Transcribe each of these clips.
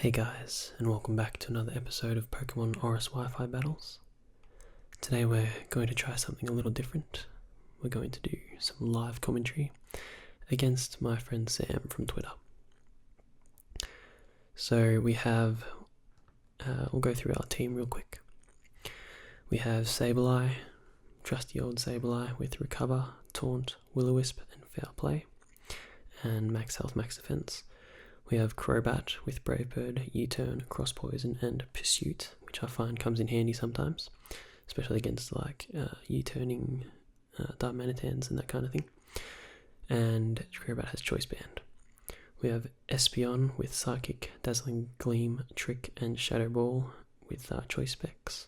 Hey guys, and welcome back to another episode of Pokemon ORAS Wifi Battles. Today we're going to try something a little different. We're going to do some live commentary against my friend Sam from Twitter. So we have, we'll go through our team real quick. We have Sableye, trusty old Sableye with Recover, Taunt, Will-O-Wisp and Foul Play, and Max Health, Max Defense. We have Crobat with Brave Bird, U-Turn, Cross Poison, and Pursuit, which I find comes in handy sometimes, especially against like U-turning Darmanitans and that kind of thing. And Crobat has Choice Band. We have Espeon with Psychic, Dazzling Gleam, Trick, and Shadow Ball with Choice Specs.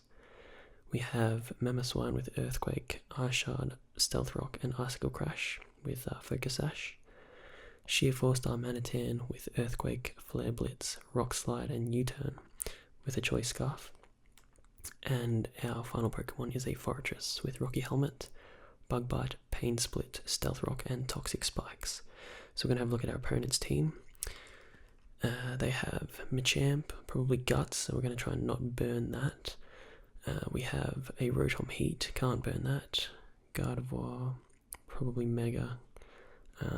We have Mamoswine with Earthquake, Ice Shard, Stealth Rock, and Icicle Crash with Focus Sash. Sheer Force Darmanitan with Earthquake, Flare Blitz, Rock Slide, and U-Turn with a Choice Scarf. And our final Pokemon is a Forretress with Rocky Helmet, Bug Bite, Pain Split, Stealth Rock, and Toxic Spikes. So we're going to have a look at our opponent's team. They have Machamp, probably Guts, so we're going to try and not burn that. We have a Rotom Heat, can't burn that. Gardevoir, probably Mega.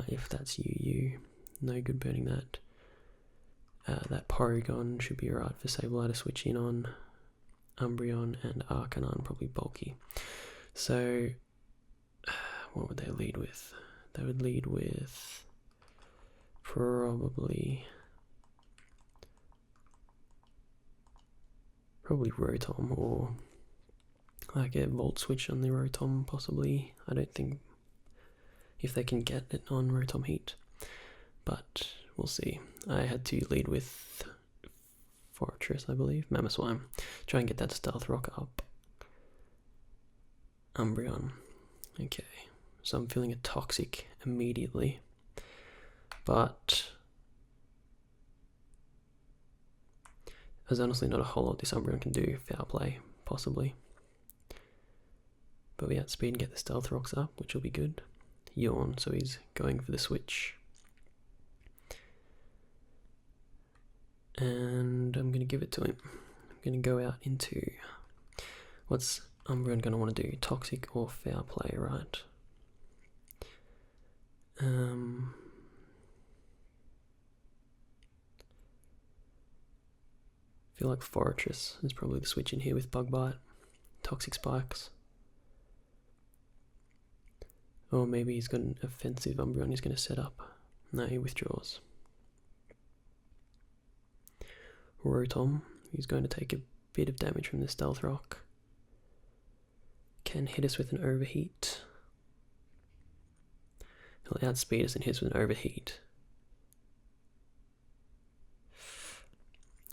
If that's you, no good burning that. That Porygon should be alright for Sableye to switch in on. Umbreon and Arcanine probably bulky. So, what would they lead with? They would lead with probably Rotom, or like a Volt Switch on the Rotom possibly. I don't think if they can get it on Rotom Heat, but we'll see. I had to lead with Forretress, I believe, Mamoswine, try and get that Stealth Rock up. Umbreon, okay, so I'm feeling a Toxic immediately, but there's honestly not a whole lot this Umbreon can do. Foul Play, possibly, but we outspeed and get the Stealth Rocks up, which will be good. Yawn, so he's going for the switch. And I'm going to give it to him. I'm going to go out into... What's Umbreon going to want to do? Toxic or Foul Play, right? I feel like Forretress is probably the switch in here with Bug Bite. Toxic Spikes. Or maybe he's got an offensive Umbreon he's going to set up. No, he withdraws. Rotom, he's going to take a bit of damage from the Stealth Rock. Can hit us with an Overheat. He'll outspeed us and hit us with an Overheat.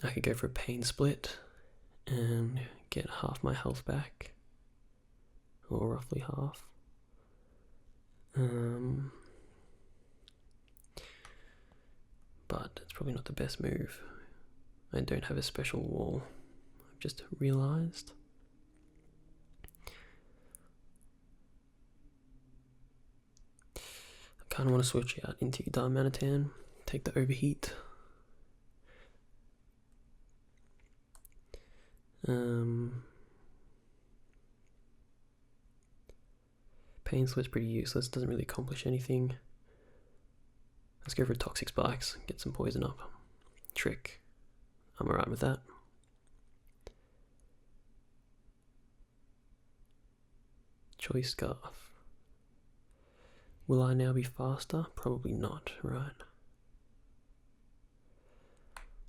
I could go for a Pain Split and get half my health back. Or roughly half. But it's probably not the best move. I don't have a special wall, I've just realised. I kind of want to switch out into Darmanitan, take the Overheat. Pain Split's pretty useless, doesn't really accomplish anything. Let's go for Toxic Spikes, get some poison up. Trick, I'm alright with that. Choice Scarf. Will I now be faster? Probably not, right?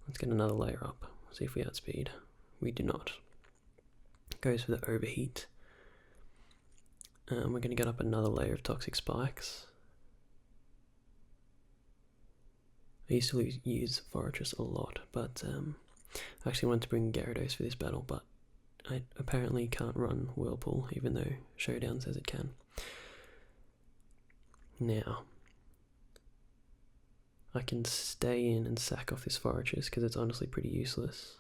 Let's get another layer up, see if we outspeed. We do not. Goes for the Overheat. We're going to get up another layer of Toxic Spikes. I used to use Forretress a lot, but I actually wanted to bring Gyarados for this battle, but I apparently can't run Whirlpool, even though Showdown says it can. Now, I can stay in and sack off this Forretress, because it's honestly pretty useless.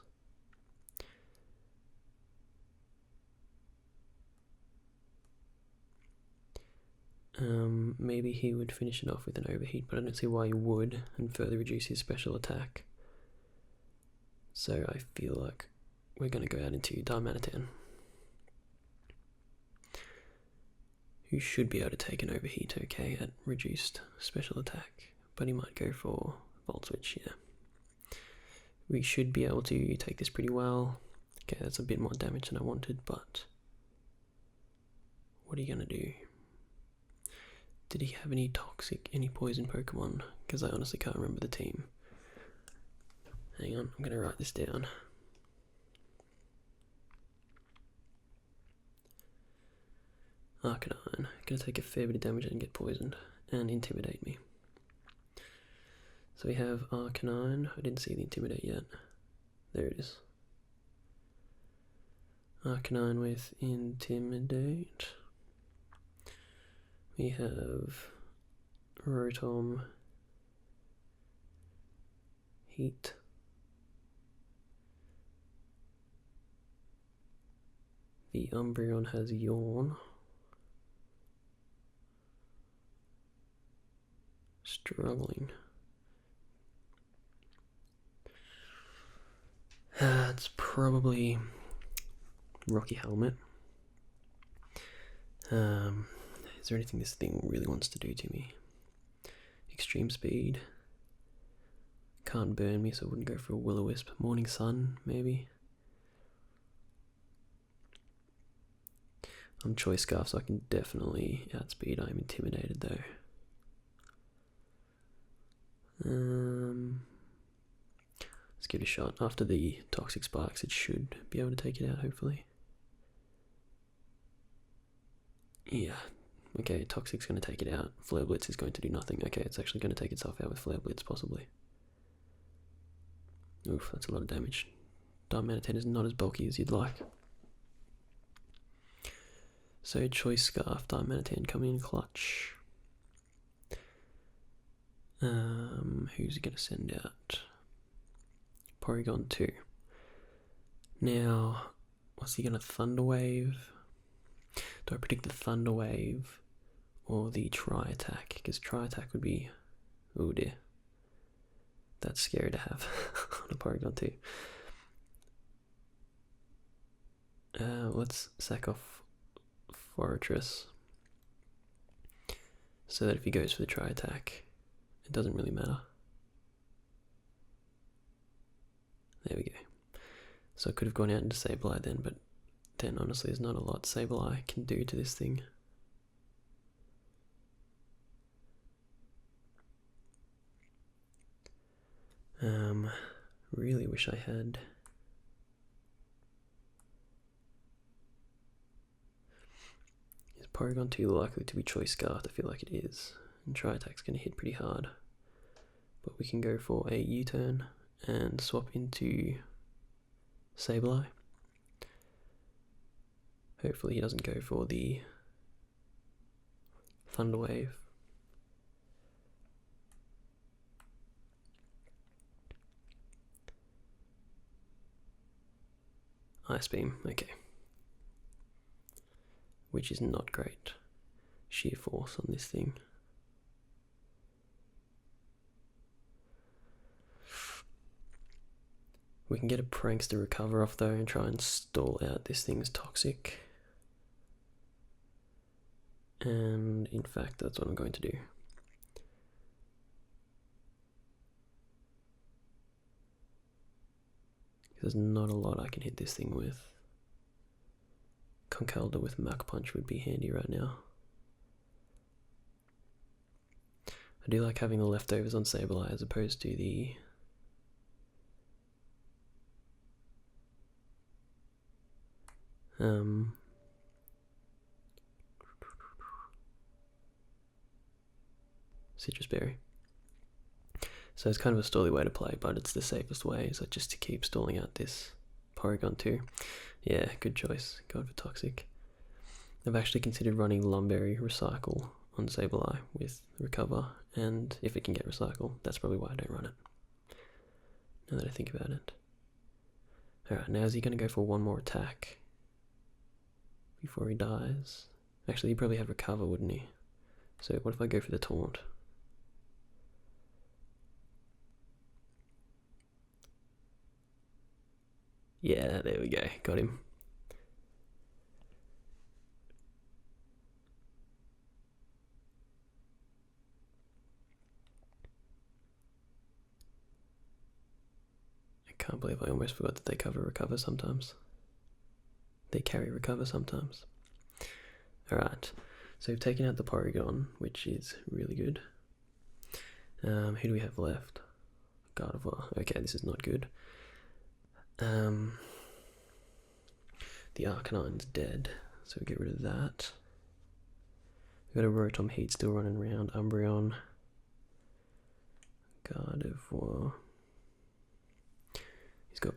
Maybe he would finish it off with an Overheat, but I don't see why he would, and further reduce his special attack. So I feel like we're going to go out into Darmanitan, who should be able to take an overheat okay at reduced special attack, but he might go for Volt Switch, yeah. We should be able to take this pretty well. Okay, that's a bit more damage than I wanted, but what are you going to do? Did he have any toxic, any poison Pokemon? Because I honestly can't remember the team. Hang on, I'm going to write this down. Arcanine, going to take a fair bit of damage and get poisoned, and intimidate me. So we have Arcanine. I didn't see the intimidate yet. There it is. Arcanine with intimidate. We have Rotom, Heat. The Umbreon has Yawn. Struggling. It's probably Rocky Helmet. Is there anything this thing really wants to do to me? Extreme Speed. Can't burn me, so I wouldn't go for a Will-O-Wisp. Morning Sun, maybe. I'm Choice Scarf, so I can definitely outspeed. I'm intimidated though. Let's give it a shot. After the Toxic Sparks, it should be able to take it out, hopefully. Yeah. Okay, Toxic's going to take it out. Flare Blitz is going to do nothing. Okay, it's actually going to take itself out with Flare Blitz, possibly. Oof, that's a lot of damage. Darmanitan is not as bulky as you'd like. So, Choice Scarf, Darmanitan coming in clutch. Who's he going to send out? Porygon 2. Now, what's he going to Thunder Wave? Do I predict the Thunder Wave or the Tri-Attack? Because Tri-Attack would be... oh dear. That's scary to have on a Porygon 2. Let's sack off Fortress so that if he goes for the Tri-Attack, it doesn't really matter. There we go. So I could have gone out into Sableye then, but then honestly there's not a lot Sableye can do to this thing. Really wish I had... Is Porygon 2 likely to be Choice Scarfed? I feel like it is. And Tri-Attack's going to hit pretty hard. But we can go for a U-turn and swap into Sableye. Hopefully he doesn't go for the Thunder Wave. Ice Beam, okay. Which is not great. Sheer Force on this thing. We can get a Prankster recover off though and try and stall out this thing's Toxic. And in fact, that's what I'm going to do. There's not a lot I can hit this thing with. Conkeldurr with Mach Punch would be handy right now. I do like having the leftovers on Sableye as opposed to the... Citrus Berry. So it's kind of a stally way to play, but it's the safest way, so just to keep stalling out this Porygon 2. Yeah, good choice. Going for Toxic. I've actually considered running Lumberry Recycle on Sableye with Recover, and if it can get Recycle, that's probably why I don't run it. Now that I think about it. Alright, now is he going to go for one more attack before he dies? Actually, he'd probably have Recover, wouldn't he? So what if I go for the Taunt? Yeah, there we go. Got him. I can't believe I almost forgot that they cover recover sometimes. They carry recover sometimes. Alright, so we've taken out the Porygon, which is really good. Who do we have left? Gardevoir. Okay, this is not good. The Arcanine's dead, so we get rid of that. We've got a Rotom Heat still running around. Umbreon. Gardevoir. He's got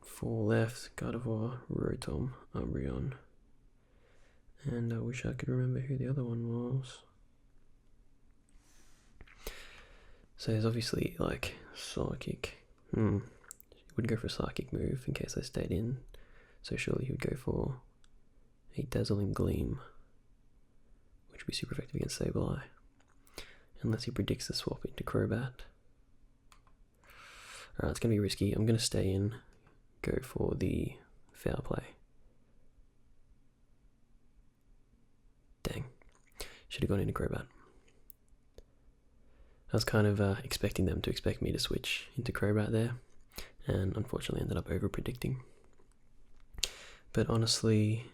4 left. Gardevoir, Rotom, Umbreon. And I wish I could remember who the other one was. So there's obviously like Psychic. He would go for a Psychic move in case I stayed in. So surely he would go for a Dazzling Gleam, which would be super effective against Sableye. Unless he predicts the swap into Crobat. Alright, it's going to be risky. I'm going to stay in, go for the Foul Play. Dang. Should have gone into Crobat. I was kind of expecting them to expect me to switch into Crobat there, and unfortunately ended up over-predicting. But honestly,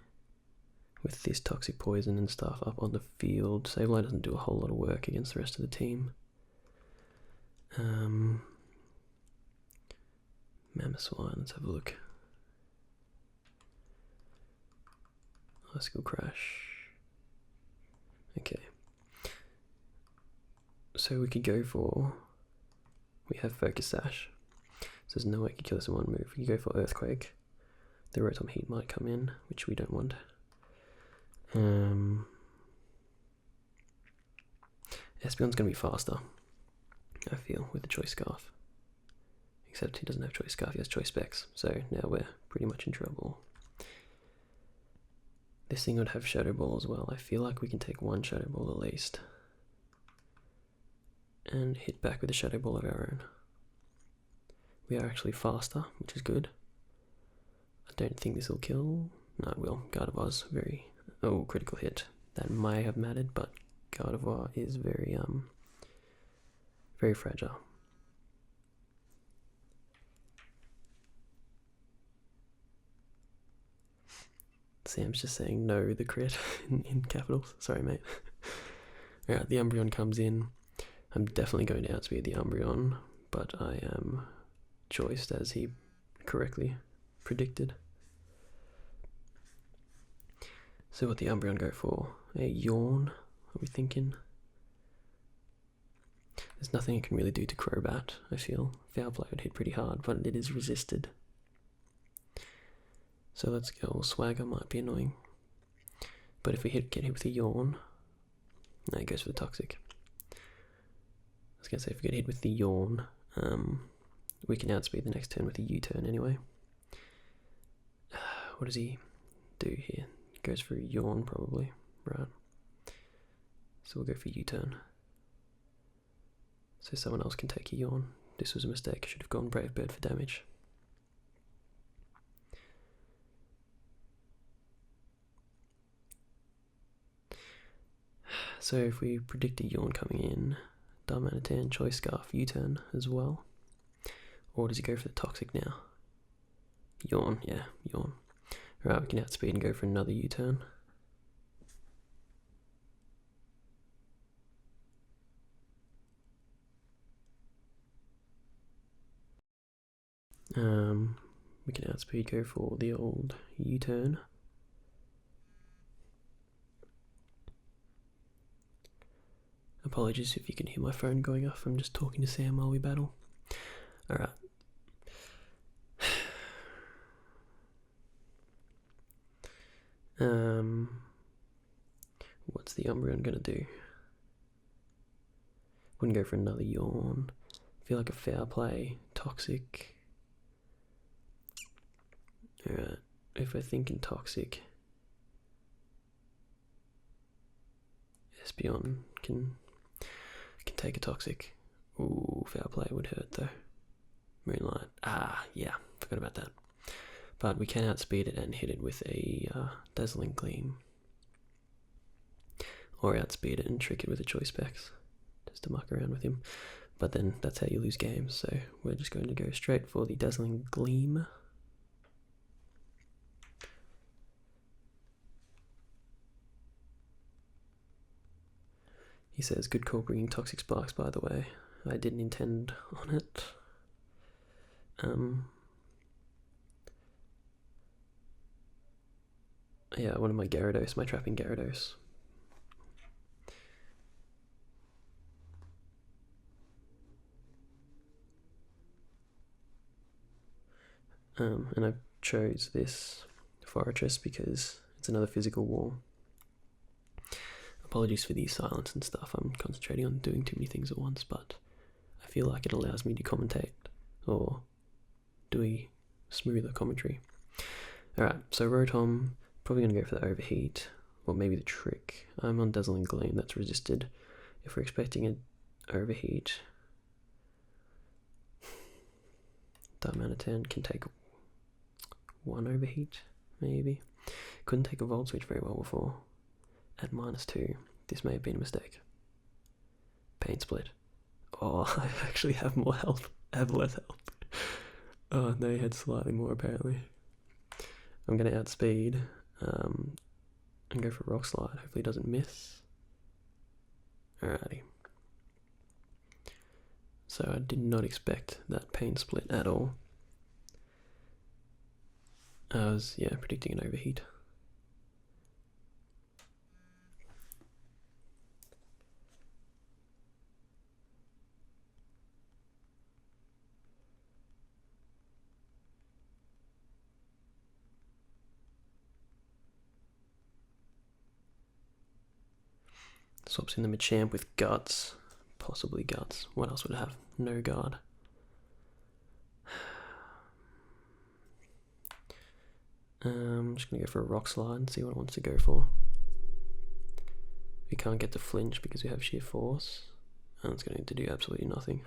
with this Toxic Poison and stuff up on the field, Sableye doesn't do a whole lot of work against the rest of the team. Mamoswine, let's have a look. Icicle Crash. Okay. So we could go for... We have Focus Sash. So there's no way it could kill us in one move. We could go for Earthquake. The Rotom Heat might come in, which we don't want. Espeon's going to be faster, I feel, with the Choice Scarf. Except he doesn't have Choice Scarf, he has Choice Specs. So now we're pretty much in trouble. This thing would have Shadow Ball as well. I feel like we can take one Shadow Ball at least. And hit back with a Shadow Ball of our own. We are actually faster, which is good. I don't think this will kill. No, it will. Gardevoir's very... Oh, critical hit. That may have mattered, but Gardevoir is very fragile. Sam's just saying no, the crit in capitals. Sorry, mate. Alright, the Umbreon comes in. I'm definitely going to outspeed the Umbreon, but I am choiced as he correctly predicted. So what the Umbreon go for? A Yawn, are we thinking? There's nothing it can really do to Crobat, I feel. Foul Play would hit pretty hard, but it is resisted. So let's go. Swagger might be annoying. But if we get hit with a Yawn... No, it goes for the Toxic. I was going to say, if we get hit with the Yawn, we can outspeed the next turn with a U-turn anyway. What does he do here? Goes for a Yawn probably, right? So we'll go for U-turn. So someone else can take a Yawn. This was a mistake, I should have gone Brave Bird for damage. So if we predict a Yawn coming in, Darmanitan, Choice Scarf, U-turn as well. Or does he go for the Toxic now? Yawn, yeah, Yawn. Right, we can outspeed and go for another U-turn. We can outspeed, go for the old U-turn. Apologies if you can hear my phone going off, I'm just talking to Sam while we battle. Alright. What's the Umbreon gonna do? Wouldn't go for another Yawn. Feel like a Foul Play. Toxic. Alright, if we're thinking Toxic, Espeon can take a Toxic. Ooh, Foul Play would hurt though. Moonlight. Ah, yeah, forgot about that. but we can outspeed it and hit it with a Dazzling Gleam. Or outspeed it and trick it with a Choice Specs, just to muck around with him. But then that's how you lose games, so we're just going to go straight for the Dazzling Gleam. He says, good call bringing Toxic Sparks, by the way. I didn't intend on it. Yeah, one of my Gyarados, my trapping Gyarados. And I chose this Fortress because it's another physical wall. Apologies for the silence and stuff, I'm concentrating on doing too many things at once, but I feel like it allows me to commentate, or do a smoother commentary. Alright, so Rotom, probably going to go for the Overheat, or maybe the Trick. I'm on Dazzling Gleam, that's resisted. If we're expecting an Overheat, Darmanitan can take one Overheat, maybe. Couldn't take a Volt Switch very well before. At -2, this may have been a mistake. Pain Split. Oh, I actually have more health. I have less health. Oh, they had slightly more apparently. I'm going to outspeed and go for Rock Slide. Hopefully it doesn't miss. Alrighty. So I did not expect that Pain Split at all. I was, predicting an Overheat. Swaps in the Machamp with Guts. Possibly Guts. What else would it have? No Guard. I'm just going to go for a Rock Slide and see what it wants to go for. We can't get to flinch because we have Sheer Force. And it's going to do absolutely nothing.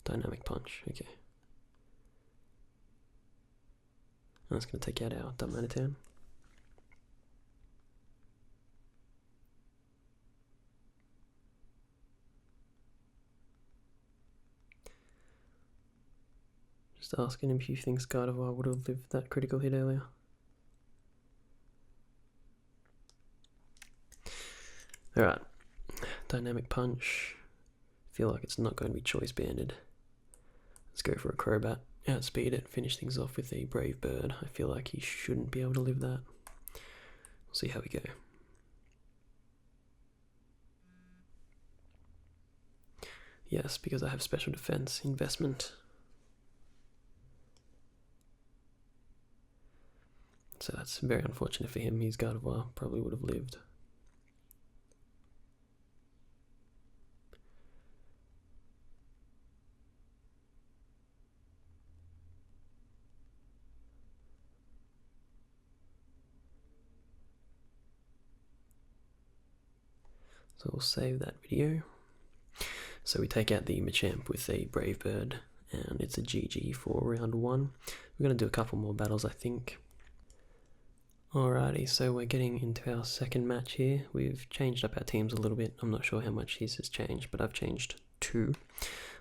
Dynamic Punch, okay. And that's going to take out our Darmanitan. Just asking him if he thinks Gardevoir would have lived that critical hit earlier. Alright, Dynamic Punch. Feel like it's not going to be choice banded. Let's go for a Crobat. Outspeed it, finish things off with a Brave Bird. I feel like he shouldn't be able to live that. We'll see how we go. Yes, because I have Special Defense investment. So that's very unfortunate for him. His Gardevoir probably would have lived. So we'll save that video. So we take out the Machamp with a Brave Bird, and it's a GG for round 1. We're going to do a couple more battles, I think. Alrighty, so we're getting into our second match here. We've changed up our teams a little bit. I'm not sure how much his has changed, but I've changed 2.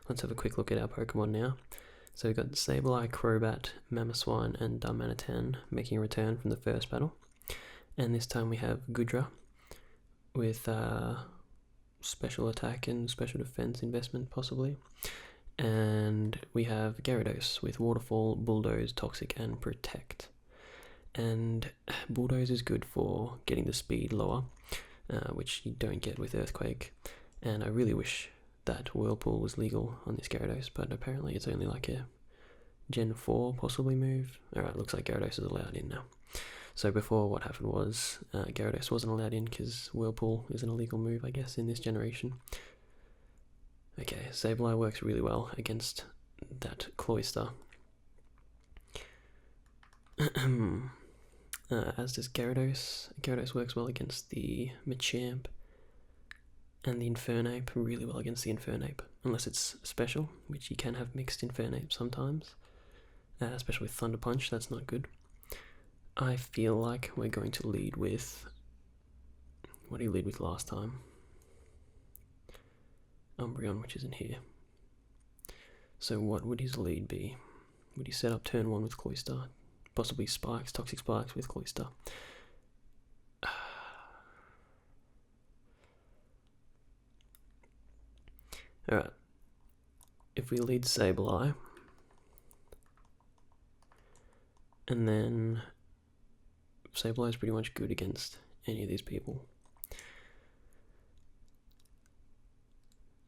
Let's have a quick look at our Pokemon now. So we've got Sableye, Crobat, Mamoswine, and Darmanitan making a return from the first battle. And this time we have Goodra with special attack and special defense investment, possibly. And we have Gyarados with Waterfall, Bulldoze, Toxic, and Protect. And Bulldoze is good for getting the speed lower, which you don't get with Earthquake. And I really wish that Whirlpool was legal on this Gyarados, but apparently it's only like a Gen 4 possibly move. Alright, looks like Gyarados is allowed in now. So before, what happened was Gyarados wasn't allowed in because Whirlpool is an illegal move, I guess, in this generation. Okay, Sableye works really well against that Closter. As does Gyarados. Gyarados works well against the Machamp and the Infernape, really well against the Infernape, unless it's special, which you can have mixed Infernape sometimes, especially with Thunder Punch, that's not good. I feel like we're going to lead with... What did he lead with last time? Umbreon, which isn't here. So what would his lead be? Would he set up turn 1 with Closter? Possibly Spikes, Toxic Spikes with Closter. Alright. If we lead Sableye, and then Sableye is pretty much good against any of these people.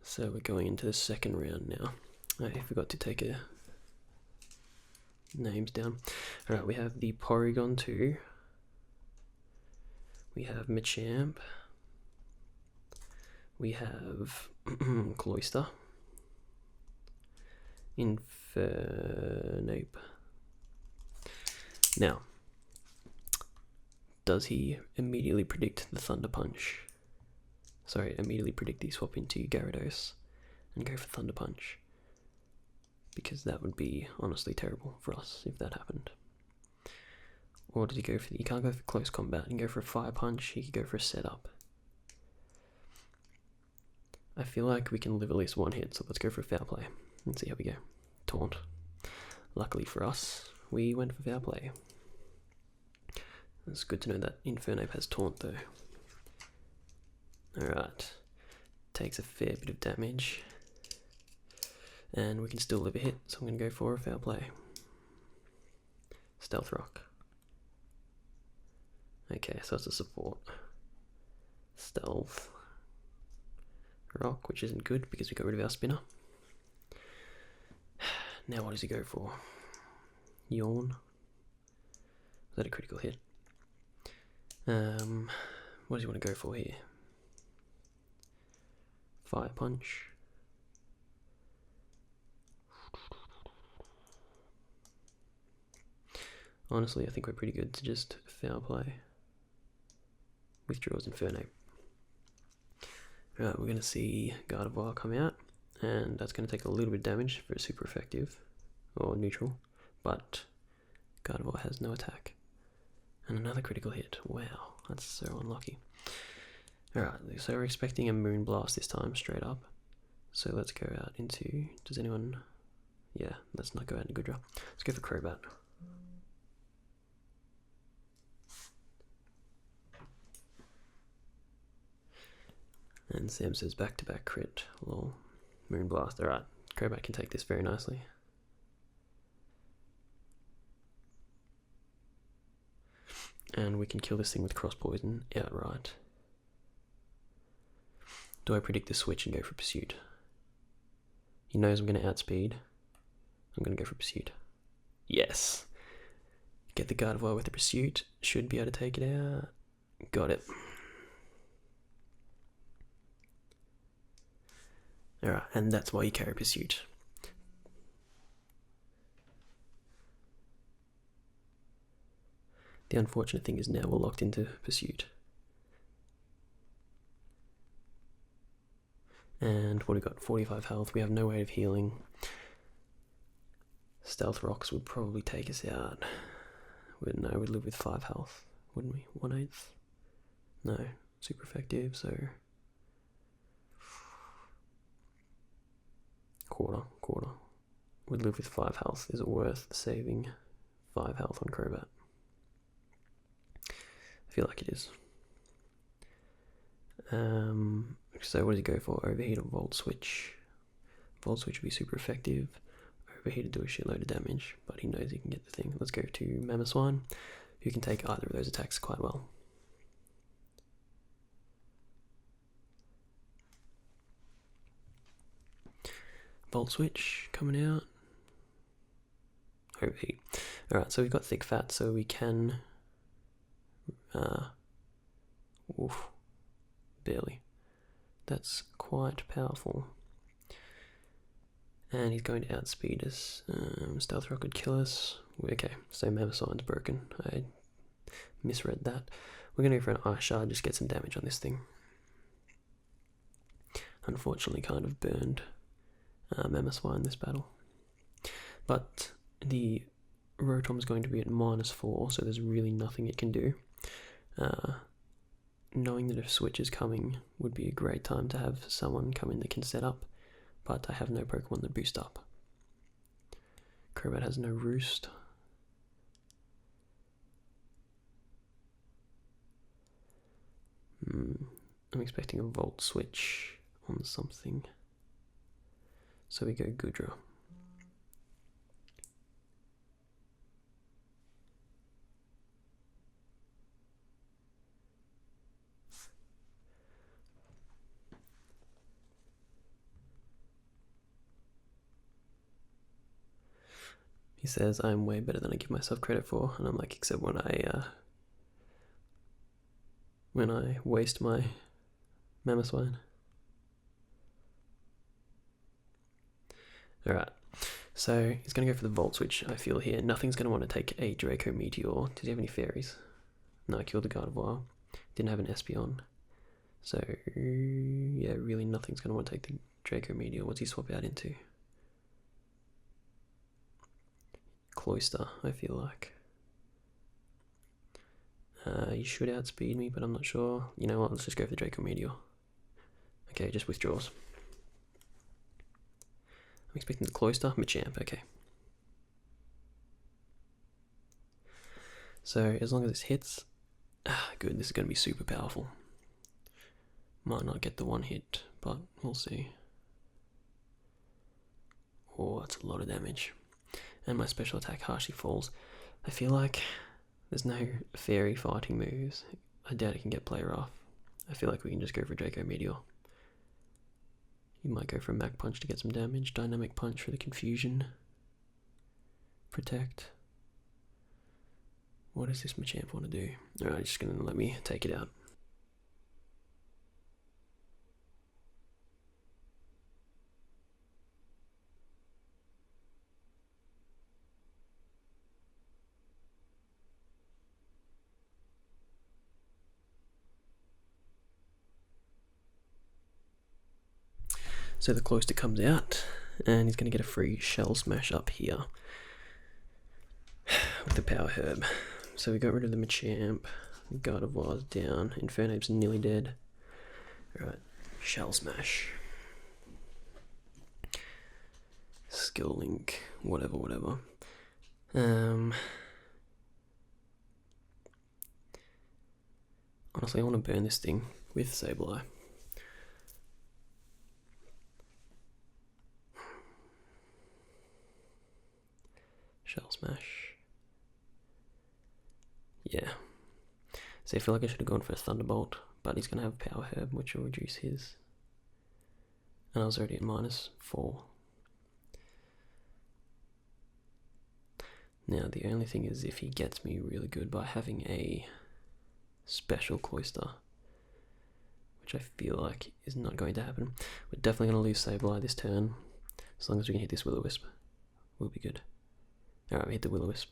So we're going into the second round now. I forgot to take names down. Alright, we have the Porygon 2. We have Machamp. We have Cloyster. Infernape. Now, does he immediately predict the Thunder Punch? Sorry, immediately predict the swap into Gyarados and go for Thunder Punch? Because that would be honestly terrible for us if that happened. Or did he go for... You can't go for close combat and go for a Fire Punch, he could go for a setup. I feel like we can live at least one hit, so let's go for a Foul Play and see how we go. Taunt. Luckily for us, we went for Foul Play. It's good to know that Infernape has Taunt though. Alright. Takes a fair bit of damage. And we can still live a hit, so I'm going to go for a Foul Play. Stealth Rock. Okay, so it's a support. Stealth Rock, which isn't good because we got rid of our spinner. Now what does he go for? Yawn. Is that a critical hit? What does he want to go for here? Fire Punch. Honestly, I think we're pretty good to just Foul Play. Withdraws Infernape. Right, we're going to see Gardevoir come out, and that's going to take a little bit of damage for super effective, or neutral, but Gardevoir has no attack. And another critical hit. Wow, that's so unlucky. Alright, so we're expecting a Moonblast this time, straight up. So let's go out into... Does anyone... Yeah, let's not go out into Goodra. Let's go for Crobat. And Sam says back-to-back crit. Lol. Moonblast. Alright, Crobat can take this very nicely. And we can kill this thing with Cross Poison outright. Do I predict the switch and go for Pursuit? He knows I'm going to outspeed. I'm going to go for Pursuit. Yes! Get the Gardevoir with the Pursuit. Should be able to take it out. Got it. Alright, and that's why you carry Pursuit. The unfortunate thing is now we're locked into Pursuit. And what do we got? 45 health. We have no way of healing. Stealth Rocks would probably take us out. We'd live with 5 health, wouldn't we? 1/8? No. Super effective, so... Quarter. We'd live with 5 health. Is it worth saving 5 health on Crobat? I feel like it is. So what does he go for? Overheat or Volt Switch? Volt Switch would be super effective. Overheat would do a shitload of damage, but he knows he can get the thing. Let's go to Mamoswine, who can take either of those attacks quite well. Volt Switch coming out. Overheat. Alright, so we've got Thick Fat, so we can... oof. Barely. That's quite powerful. And he's going to outspeed us. Stealth Rock would kill us. Okay, so Mamoswine's broken. I misread that. We're going to go for an Ice Shard, just get some damage on this thing. Unfortunately, kind of burned Mamoswine this battle. But the Rotom's going to be at -4, so there's really nothing it can do. Knowing that a switch is coming would be a great time to have someone come in that can set up, but I have no Pokemon that boost up. Crobat has no Roost. I'm expecting a Volt switch on something. So we go Goodra. He says I'm way better than I give myself credit for, and I'm like, except when I waste my Mamoswine. Alright, so he's going to go for the Volt Switch, I feel here. Nothing's going to want to take a Draco Meteor. Does he have any fairies? No, I killed the Gardevoir. Didn't have an Espeon. So, yeah, really nothing's going to want to take the Draco Meteor. What's he swap out into? Closter, I feel like. He should outspeed me, but I'm not sure. You know what, let's just go for the Draco Meteor. Okay, just withdraws. I'm expecting the Closter, Machamp, okay. So, as long as this hits, good, this is going to be super powerful. Might not get the one hit, but we'll see. Oh, that's a lot of damage. And my special attack harshly falls. I feel like there's no fairy fighting moves. I doubt it can get play rough. I feel like we can just go for Draco Meteor. You might go for a Mach Punch to get some damage. Dynamic Punch for the confusion. Protect. What does this Machamp want to do? Alright, just going to let me take it out. So the Closter comes out, and he's going to get a free Shell Smash up here with the Power Herb. So we got rid of the Machamp, Gardevoir's down, Infernape's nearly dead. Alright, Shell Smash. Skill Link, whatever. Honestly, I want to burn this thing with Sableye. Shell Smash. Yeah. So I feel like I should have gone for a Thunderbolt, but he's going to have Power Herb, which will reduce his. And I was already at -4. Now the only thing is if he gets me really good by having a special Cloyster, which I feel like is not going to happen. We're definitely going to lose Sableye this turn. As long as we can hit this Will-O-Wisp, we'll be good. Alright, we hit the Will-O-Wisp.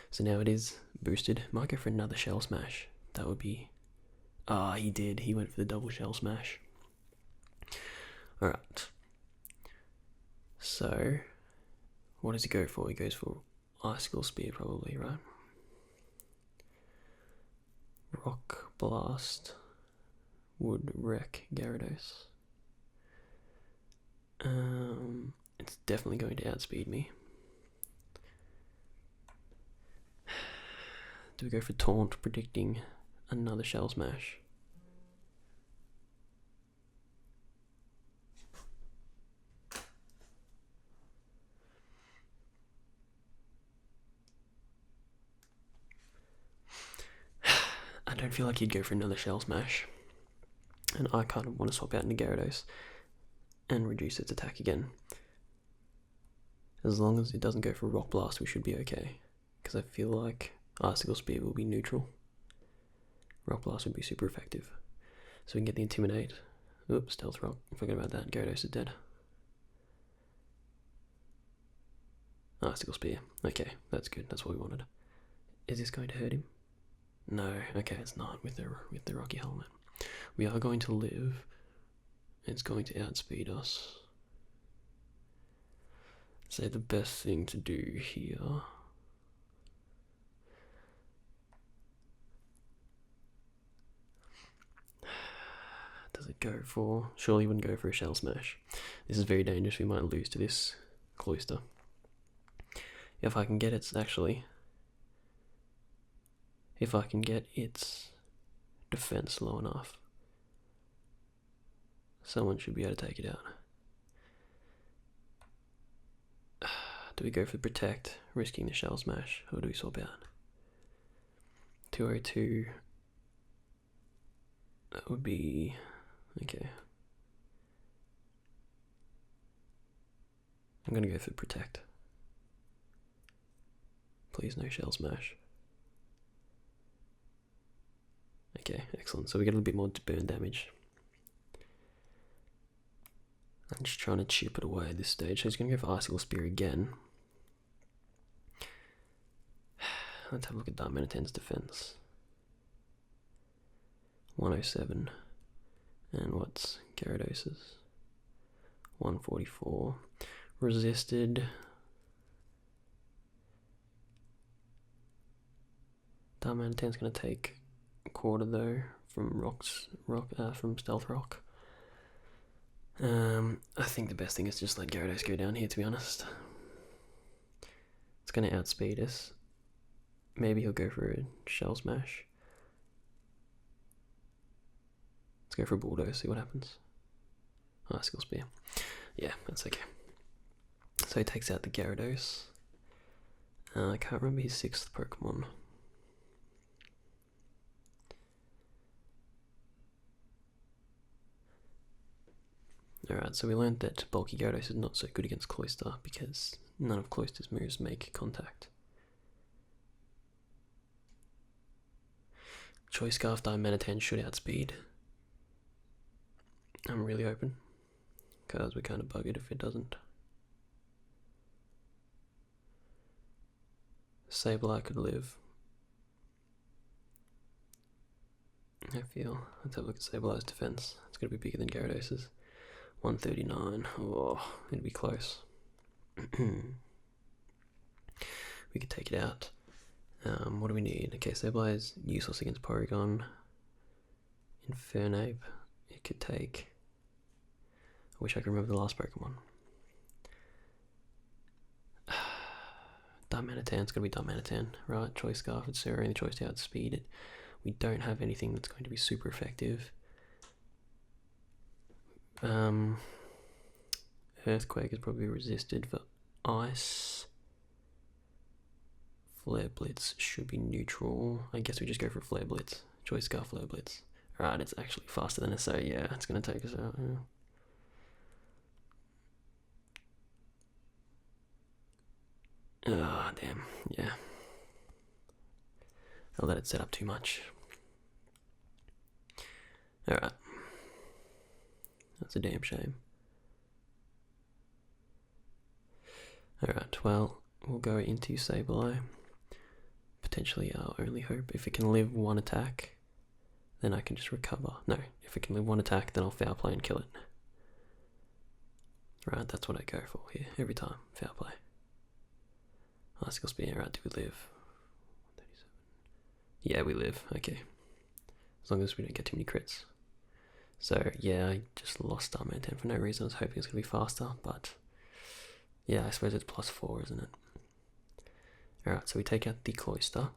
So now it is boosted. Might go for another Shell Smash. That would be... he did. He went for the double Shell Smash. Alright. So, what does he go for? He goes for Icicle Spear probably, right? Rock Blast would wreck Gyarados. It's definitely going to outspeed me. Do we go for Taunt, predicting another Shell Smash? I don't feel like he'd go for another Shell Smash. And I kind of want to swap out into Gyarados and reduce its attack again. As long as it doesn't go for Rock Blast, we should be okay. Because I feel like Icicle Spear will be neutral. Rock Blast would be super effective. So we can get the Intimidate. Oops, Stealth Rock. Forget about that. Gyarados is dead. Icicle Spear. Okay, that's good. That's what we wanted. Is this going to hurt him? No. Okay, it's not with the Rocky Helmet. We are going to live. It's going to outspeed us. So the best thing to do here go for... Surely wouldn't go for a Shell Smash. This is very dangerous. We might lose to this Closter. If I can get its defense low enough, someone should be able to take it out. Do we go for Protect, risking the Shell Smash, or do we swap out? 202. That would be... okay. I'm gonna go for Protect. Please no Shell Smash. Okay, excellent. So we get a little bit more burn damage. I'm just trying to chip it away at this stage. So he's going to go for Icicle Spear again. Let's have a look at Darmanitan's defense. 107. And what's Gyarados'? 144. Resisted. Darmanitan's going to take a quarter though from from Stealth Rock. I think the best thing is just let Gyarados go down here, to be honest. It's going to outspeed us. Maybe he'll go for a Shell Smash. Let's go for a Bulldoze, see what happens. Icicle Spear. Yeah, that's okay. So he takes out the Gyarados. I can't remember his 6th Pokemon. Alright, so we learned that Bulky Gyarados is not so good against Closter because none of Closter's moves make contact. Choice Scarf Darmanitan should outspeed. I'm really hoping, because we're kind of buggered if it doesn't. Sableye could live. I feel. Let's have a look at Sableye's defense. It's going to be bigger than Gyarados'. 139. Oh, it'd be close. We could take it out. What do we need? Okay, Sableye is useless against Porygon. Infernape. It could take... I wish I could remember the last Pokemon. Darmanitan's gonna be Darmanitan, right? Choice Scarf, it's our only choice to outspeed it. We don't have anything that's going to be super effective. Earthquake is probably resisted for Ice. Flare Blitz should be neutral. I guess we just go for Flare Blitz. Choice Scarf, Flare Blitz. Alright, it's actually faster than us, so yeah, it's gonna take us out. Yeah. Ah, damn, yeah. I'll let it set up too much. Alright. That's a damn shame. Alright, well, we'll go into Sableye. Potentially our only hope. If it can live one attack, then I can just recover. No, if it can live one attack, then I'll Foul Play and kill it. Right, that's what I go for here, every time. Foul Play. Icicle Spear, right, do we live? 137. Yeah, we live, okay. As long as we don't get too many crits. So, yeah, I just lost Darmanitan for no reason. I was hoping it was going to be faster, but... yeah, I suppose it's +4, isn't it? Alright, so we take out the Closter.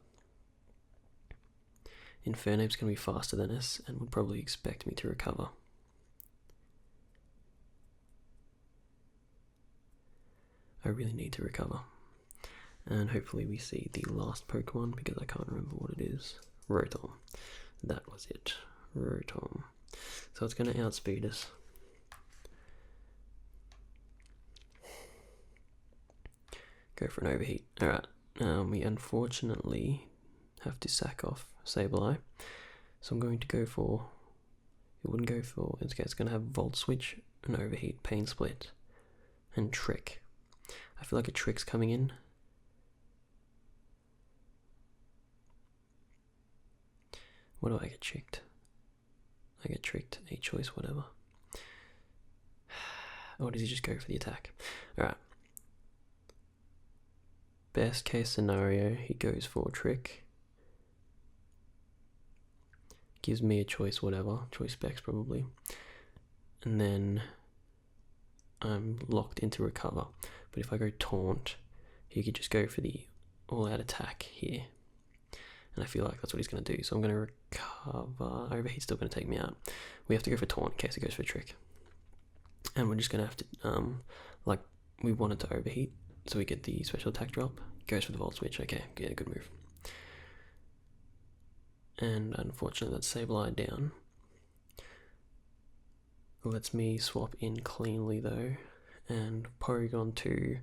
Infernape's going to be faster than us, and would probably expect me to recover. I really need to recover. And hopefully we see the last Pokemon, because I can't remember what it is. Rotom. That was it. Rotom. So it's going to outspeed us. Go for an overheat. Alright, we unfortunately have to sack off Sableye. So I'm going to go for... it wouldn't go for... okay, it's going to have Volt Switch, an overheat, Pain Split, and Trick. I feel like a Trick's coming in. What do I get tricked? I get tricked, a choice, whatever. Or does he just go for the attack? Alright. Best case scenario, he goes for Trick. Gives me a choice, whatever. Choice Specs, probably. and then I'm locked into recover. But if I go taunt, he could just go for the all-out attack here. And I feel like that's what he's going to do. So I'm going to recover. Overheat's still going to take me out. We have to go for taunt in case it goes for trick. And we're just going to have to, like, we wanted to overheat, so we get the special attack drop. Goes for the volt switch. Okay, yeah, good move. And unfortunately, that's Sableye down. Lets me swap in cleanly though, and Porygon 2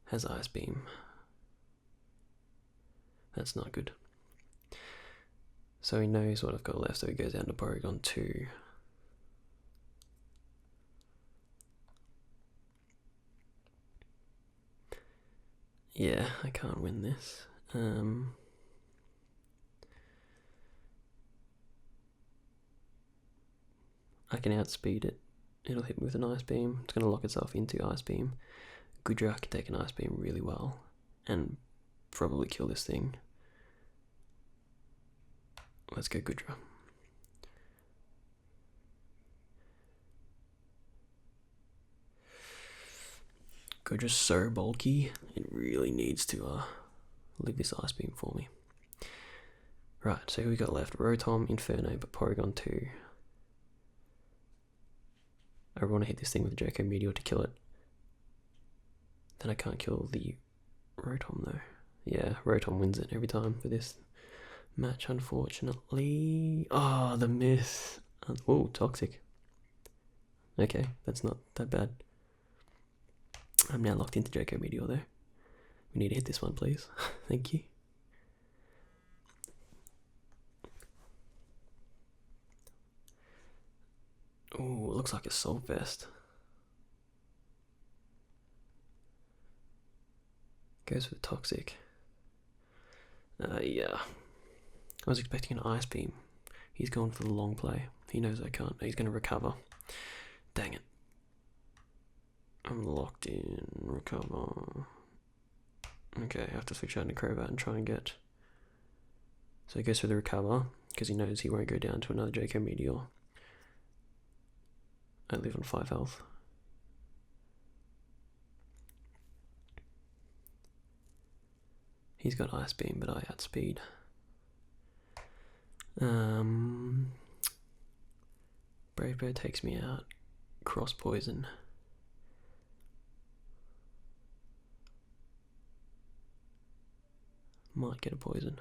has Ice Beam. That's not good. So he knows what I've got left, so he goes down to Porygon 2. Yeah, I can't win this. I can outspeed it. It'll hit me with an Ice Beam. It's going to lock itself into Ice Beam. Goodra can take an Ice Beam really well and probably kill this thing. Let's go Goodra. Goodra's so bulky, it really needs to live this Ice Beam for me. Right, so who we got left? Rotom, Inferno, but Porygon 2. I want to hit this thing with a Draco Meteor to kill it. Then I can't kill the Rotom though. Yeah, Rotom wins it every time for this match, unfortunately. Oh, the miss. Oh, toxic. Okay, that's not that bad. I'm now locked into Draco Meteor though. We need to hit this one, please. Thank you. Oh, it looks like a Soul Vest. Goes for the toxic. Yeah. I was expecting an Ice Beam. He's going for the long play. He knows I can't. He's going to recover. Dang it. I'm locked in. Recover. Okay, I have to switch out into Crobat and try and get... So he goes for the recover, because he knows he won't go down to another Draco Meteor. I live on 5 health. He's got Ice Beam, but I outspeed. Brave Bird takes me out. Cross Poison. Might get a poison.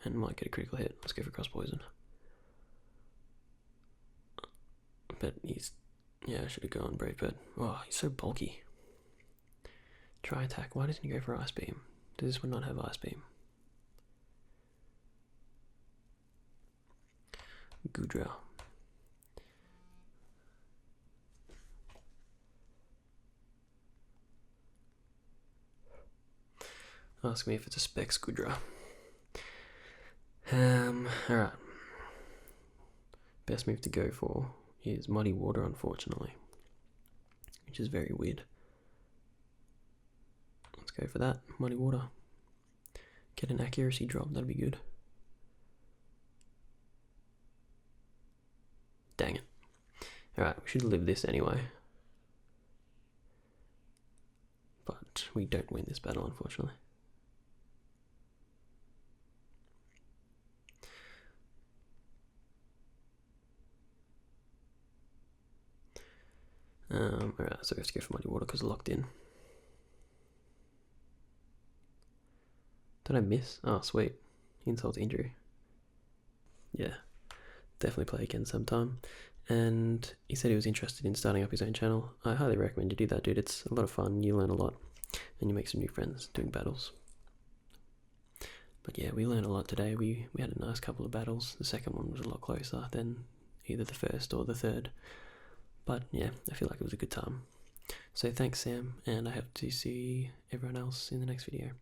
And might get a critical hit. Let's go for Cross Poison. But he's... Yeah, I should have gone Brave Bird. Oh, he's so bulky. Try attack. Why doesn't he go for Ice Beam? Does this one not have Ice Beam? Goodra. Ask me if it's a Specs Goodra. Alright. Best move to go for is Muddy Water, unfortunately. Which is very weird. Let's go for that. Muddy Water. Get an accuracy drop, that'd be good. Dang it. Alright, we should live this anyway. But we don't win this battle, unfortunately. Alright, so we have to go for Muddy Water because it's locked in. Did I miss? Oh, sweet. Insult to injury. Yeah, definitely play again sometime. And he said he was interested in starting up his own channel. I highly recommend you do that, dude. It's a lot of fun, you learn a lot, and you make some new friends doing battles. But yeah, we learned a lot today. We had a nice couple of battles. The second one was a lot closer than either the first or the third. But yeah, I feel like it was a good time. So thanks, Sam, and I hope to see everyone else in the next video.